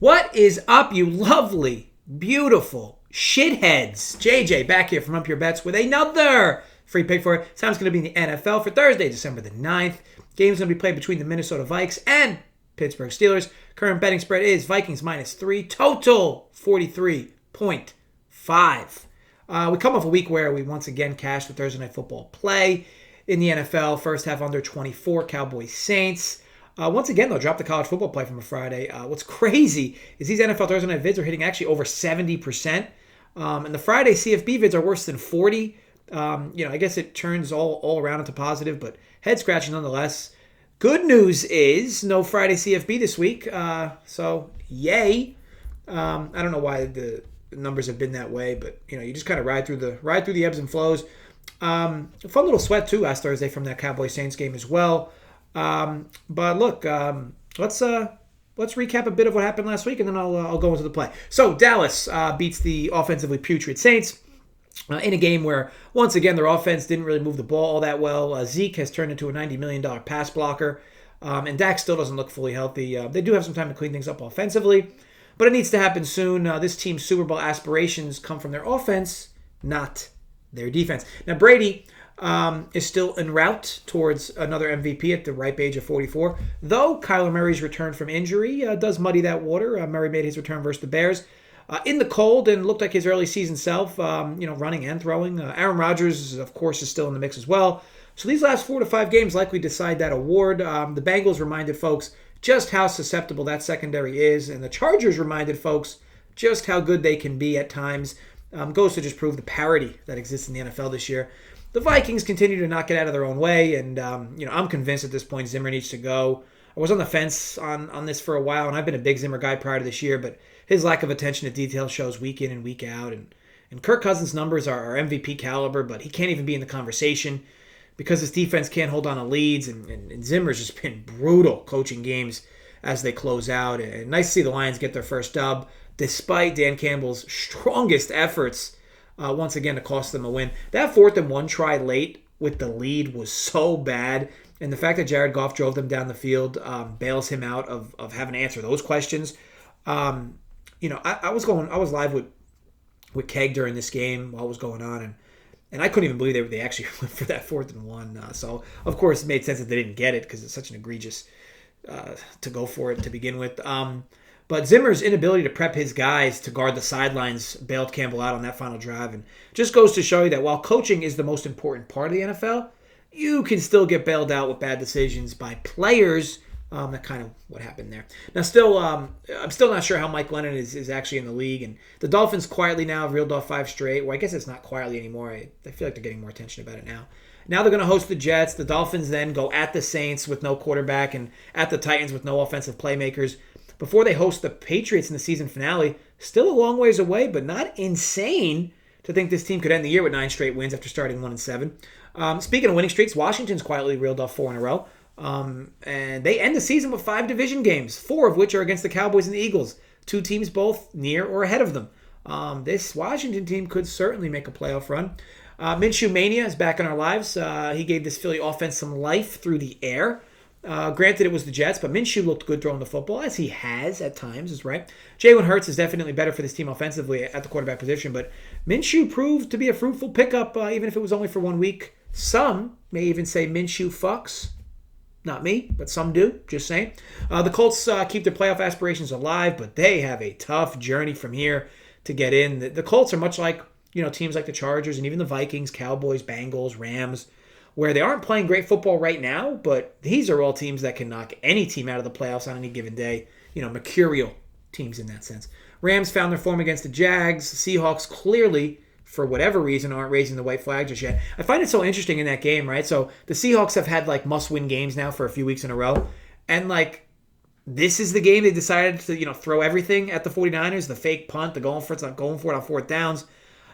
What is up, you lovely, beautiful shitheads? JJ back here from Up Your Bets with another free pick for it. Time's going to be in the NFL for Thursday, December the 9th. Game's going to be played between the Minnesota Vikings and Pittsburgh Steelers. Current betting spread is Vikings -3, total 43.5. We come off a week where we once again cashed the Thursday Night Football play in the NFL. First half under 24, Cowboys Saints. Once again, though, drop the college football play from a Friday. What's crazy is these NFL Thursday night vids are hitting actually over 70%. And the Friday CFB vids are worse than 40. I guess it turns all around into positive, but head scratching nonetheless. Good news is no Friday CFB this week. So yay. I don't know why the numbers have been that way, but you just kind of ride through the ebbs and flows. A fun little sweat too last Thursday from that Cowboys Saints game as well. But look, let's recap a bit of what happened last week, and then I'll go into the play. So Dallas beats the offensively putrid Saints in a game where once again their offense didn't really move the ball all that well. Zeke has turned into a $90 million pass blocker, and Dak still doesn't look fully healthy. They do have some time to clean things up offensively, but it needs to happen soon. This team's Super Bowl aspirations come from their offense, not their defense. Now Brady is still en route towards another MVP at the ripe age of 44. Though Kyler Murray's return from injury does muddy that water. Murray made his return versus the Bears in the cold and looked like his early season self, running and throwing. Aaron Rodgers, of course, is still in the mix as well. So these last 4 to 5 games likely decide that award. The Bengals reminded folks just how susceptible that secondary is, and the Chargers reminded folks just how good they can be at times. Goes to just prove the parity that exists in the NFL this year. The Vikings continue to knock it out of their own way, and I'm convinced at this point Zimmer needs to go. I was on the fence on this for a while, and I've been a big Zimmer guy prior to this year, but his lack of attention to detail shows week in and week out. And Kirk Cousins' numbers are MVP caliber, but he can't even be in the conversation because his defense can't hold on to leads, and Zimmer's just been brutal coaching games as they close out. And nice to see the Lions get their first dub, despite Dan Campbell's strongest efforts once again to cost them a win. That 4th and 1 try late with the lead was so bad, and the fact that Jared Goff drove them down the field bails him out of having to answer those questions. I was live with Keg during this game while it was going on, and I couldn't even believe they actually went for that 4th and 1. So of course it made sense that they didn't get it because it's such an egregious to go for it to begin with. But Zimmer's inability to prep his guys to guard the sidelines bailed Campbell out on that final drive. And just goes to show you that while coaching is the most important part of the NFL, you can still get bailed out with bad decisions by players. That kind of what happened there. Now, I'm still not sure how Mike Glennon is actually in the league. And the Dolphins quietly now have reeled off 5 straight. Well, I guess it's not quietly anymore. I feel like they're getting more attention about it now. Now they're going to host the Jets. The Dolphins then go at the Saints with no quarterback and at the Titans with no offensive playmakers before they host the Patriots in the season finale. Still a long ways away, but not insane to think this team could end the year with 9 straight wins after starting 1-7. Speaking of winning streaks, Washington's quietly reeled off 4 in a row. And they end the season with 5 division games, 4 of which are against the Cowboys and the Eagles. 2 teams both near or ahead of them. This Washington team could certainly make a playoff run. Minshew Mania is back in our lives. He gave this Philly offense some life through the air. Granted, it was the Jets, but Minshew looked good throwing the football, as he has at times, is right. Jalen Hurts is definitely better for this team offensively at the quarterback position, but Minshew proved to be a fruitful pickup, even if it was only for 1 week. Some may even say Minshew fucks. Not me, but some do, just saying. The Colts keep their playoff aspirations alive, but they have a tough journey from here to get in. The Colts are much like teams like the Chargers and even the Vikings, Cowboys, Bengals, Rams, where they aren't playing great football right now, but these are all teams that can knock any team out of the playoffs on any given day. Mercurial teams in that sense. Rams found their form against the Jags. Seahawks clearly, for whatever reason, aren't raising the white flag just yet. I find it so interesting in that game, right? So the Seahawks have had must-win games now for a few weeks in a row, and this is the game they decided to throw everything at the 49ers, the fake punt, the going for it, not going for it on 4th downs.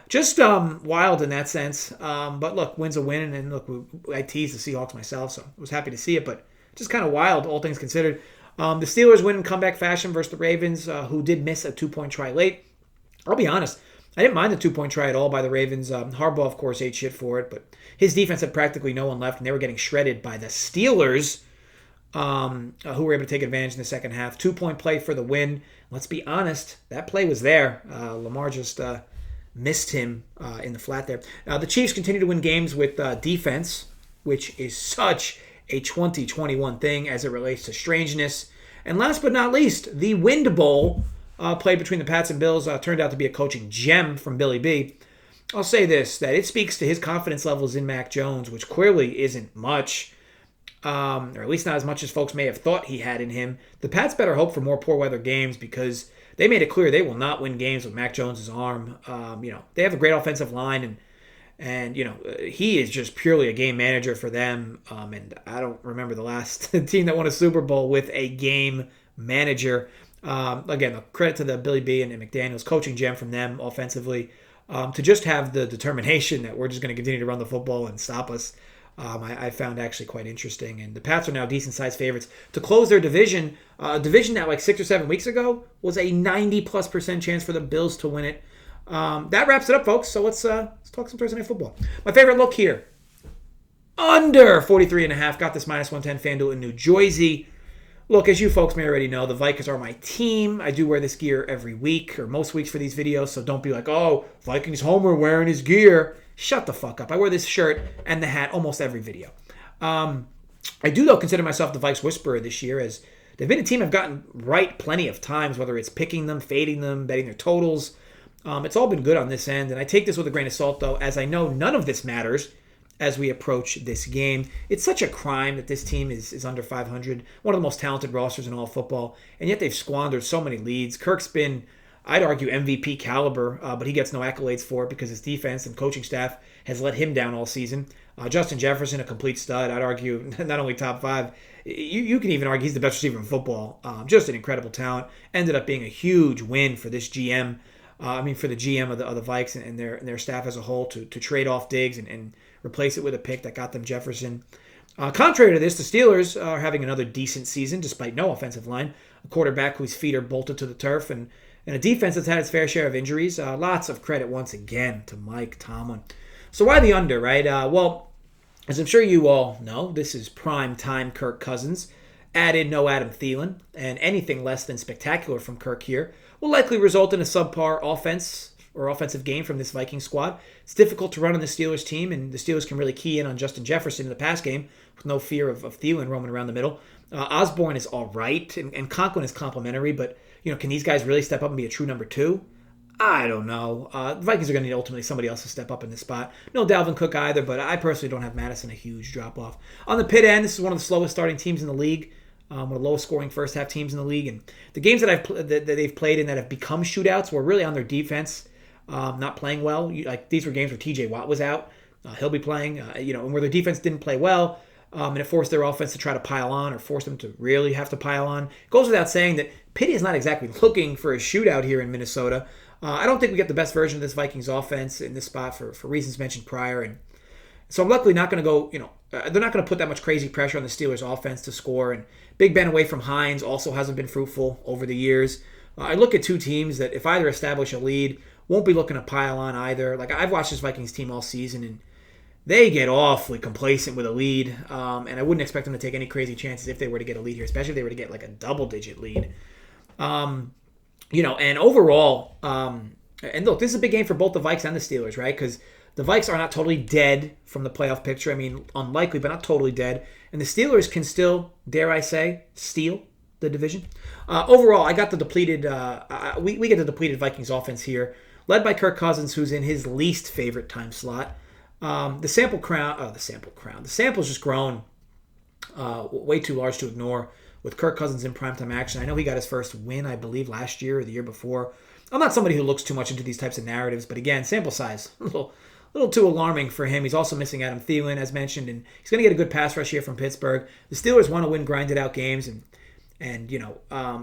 Just wild in that sense. But look, win's a win. And look, I teased the Seahawks myself, so I was happy to see it. But just kind of wild, all things considered. The Steelers win in comeback fashion versus the Ravens, who did miss a 2-point try late. I'll be honest, I didn't mind the 2-point try at all by the Ravens. Harbaugh, of course, ate shit for it. But his defense had practically no one left, and they were getting shredded by the Steelers. who were able to take advantage in the second half. 2-point play for the win. Let's be honest, that play was there. Lamar just missed him in the flat there. The Chiefs continue to win games with defense, which is such a 2021 thing as it relates to strangeness. And last but not least, the Wind Bowl played between the Pats and Bills turned out to be a coaching gem from Billy B. I'll say this, that it speaks to his confidence levels in Mac Jones, which clearly isn't much, or at least not as much as folks may have thought he had in him. The Pats better hope for more poor weather games because they made it clear they will not win games with Mac Jones' arm. They have a great offensive line, and he is just purely a game manager for them. And I don't remember the last team that won a Super Bowl with a game manager. Again, credit to the Billy B and McDaniels coaching gem from them offensively. To just have the determination that we're just going to continue to run the football and stop us, I found actually quite interesting. And the Pats are now decent-sized favorites to close their division. A division that like 6 or 7 weeks ago was a 90+% chance for the Bills to win it. That wraps it up, folks. So let's talk some Thursday Night Football. My favorite look here. Under 43.5. Got this -110 FanDuel in New Jersey. Look, as you folks may already know, the Vikings are my team. I do wear this gear every week or most weeks for these videos, so don't be like, oh, Vikings homer wearing his gear. Shut the fuck up. I wear this shirt and the hat almost every video. I do, though, consider myself the Vikes whisperer this year, as they've been a team I've gotten right plenty of times, whether it's picking them, fading them, betting their totals. It's all been good on this end, and I take this with a grain of salt, though, as I know none of this matters as we approach this game. It's such a crime that this team is under 500, one of the most talented rosters in all football, and yet they've squandered so many leads. Kirk's been, I'd argue, MVP caliber, but he gets no accolades for it because his defense and coaching staff has let him down all season. Justin Jefferson, a complete stud. I'd argue not only top 5, you can even argue he's the best receiver in football. Just an incredible talent. Ended up being a huge win for this GM. For the GM of the Vikes and their staff as a whole to trade off Diggs and replace it with a pick that got them Jefferson. Contrary to this, the Steelers are having another decent season despite no offensive line, a quarterback whose feet are bolted to the turf, and a defense that's had its fair share of injuries. Lots of credit once again to Mike Tomlin. So why the under, right? Well, as I'm sure you all know, this is prime time Kirk Cousins. Add in no Adam Thielen, and anything less than spectacular from Kirk here will likely result in a subpar offense or offensive game from this Viking squad. It's difficult to run on the Steelers team, and the Steelers can really key in on Justin Jefferson in the pass game with no fear of Thielen roaming around the middle. Osborne is all right, and Conklin is complimentary, but can these guys really step up and be a true number 2? I don't know. The Vikings are going to need ultimately somebody else to step up in this spot. No Dalvin Cook either, but I personally don't have Madison a huge drop-off. On the pit end, this is one of the slowest starting teams in the league. One of the lowest scoring first half teams in the league, and the games that they've played in that have become shootouts were really on their defense not playing well. These were games where TJ Watt was out. He'll be playing, and where their defense didn't play well, and it forced their offense to try to pile on or forced them to really have to pile on. It goes without saying that Pitt is not exactly looking for a shootout here in Minnesota. I don't think we get the best version of this Vikings offense in this spot for reasons mentioned prior, and so I'm luckily not going to go, they're not going to put that much crazy pressure on the Steelers offense to score. And Big Ben away from Hines also hasn't been fruitful over the years. I look at two teams that if either establish a lead, won't be looking to pile on either. I've watched this Vikings team all season, and they get awfully complacent with a lead. And I wouldn't expect them to take any crazy chances if they were to get a lead here, especially if they were to get a double-digit lead. And overall, and look, this is a big game for both the Vikes and the Steelers, right? Because the Vikes are not totally dead from the playoff picture. I mean, unlikely, but not totally dead. And the Steelers can still, dare I say, steal the division. Overall, I got the depleted, we get the depleted Vikings offense here, led by Kirk Cousins, who's in his least favorite time slot. The sample's just grown way too large to ignore with Kirk Cousins in primetime action. I know he got his first win, I believe, last year or the year before. I'm not somebody who looks too much into these types of narratives, but again, sample size, a little too alarming for him. He's also missing Adam Thielen, as mentioned, and he's going to get a good pass rush here from Pittsburgh. The Steelers want to win grinded out games and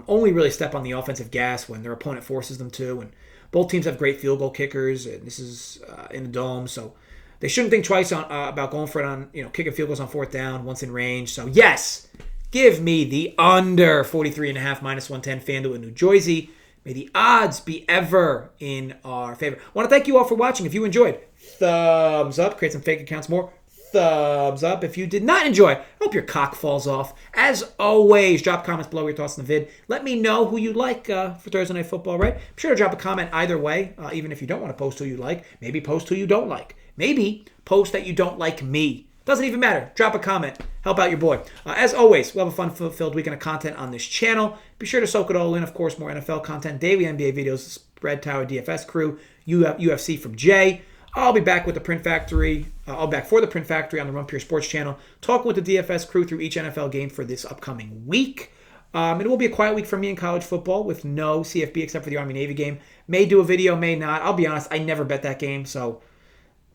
only really step on the offensive gas when their opponent forces them to. And both teams have great field goal kickers, and this is in the dome, so they shouldn't think twice about going for it on kicking field goals on fourth down once in range. So yes, give me the under 43.5 -110 FanDuel in New Jersey. May the odds be ever in our favor. I want to thank you all for watching. If you enjoyed, thumbs up. Create some fake accounts more. thumbs up. If you did not enjoy, I hope your cock falls off. As always, drop comments below your thoughts on the vid. Let me know who you like for Thursday Night Football, right? Be sure to drop a comment either way, even if you don't want to post who you like. Maybe post who you don't like. Maybe post that you don't like me. Doesn't even matter. Drop a comment. Help out your boy. As always, we'll have a fun-filled weekend of content on this channel. Be sure to soak it all in. Of course, more NFL content, daily NBA videos, Spread Tower DFS crew, UFC from Jay. I'll be back with the Print Factory. I'll be back for the Print Factory on the Run Pure Sports channel, talking with the DFS crew through each NFL game for this upcoming week. It will be a quiet week for me in college football with no CFB except for the Army-Navy game. May do a video, may not. I'll be honest, I never bet that game, so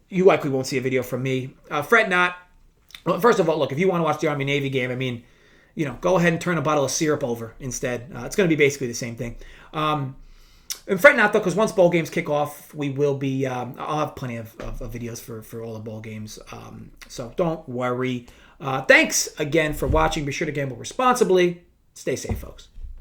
you likely won't see a video from me. Fret not. Well, first of all, look, if you want to watch the Army-Navy game, I mean, go ahead and turn a bottle of syrup over instead. It's going to be basically the same thing. And fret not, though, because once bowl games kick off, we will be, I'll have plenty of videos for all the bowl games. So don't worry. Thanks again for watching. Be sure to gamble responsibly. Stay safe, folks.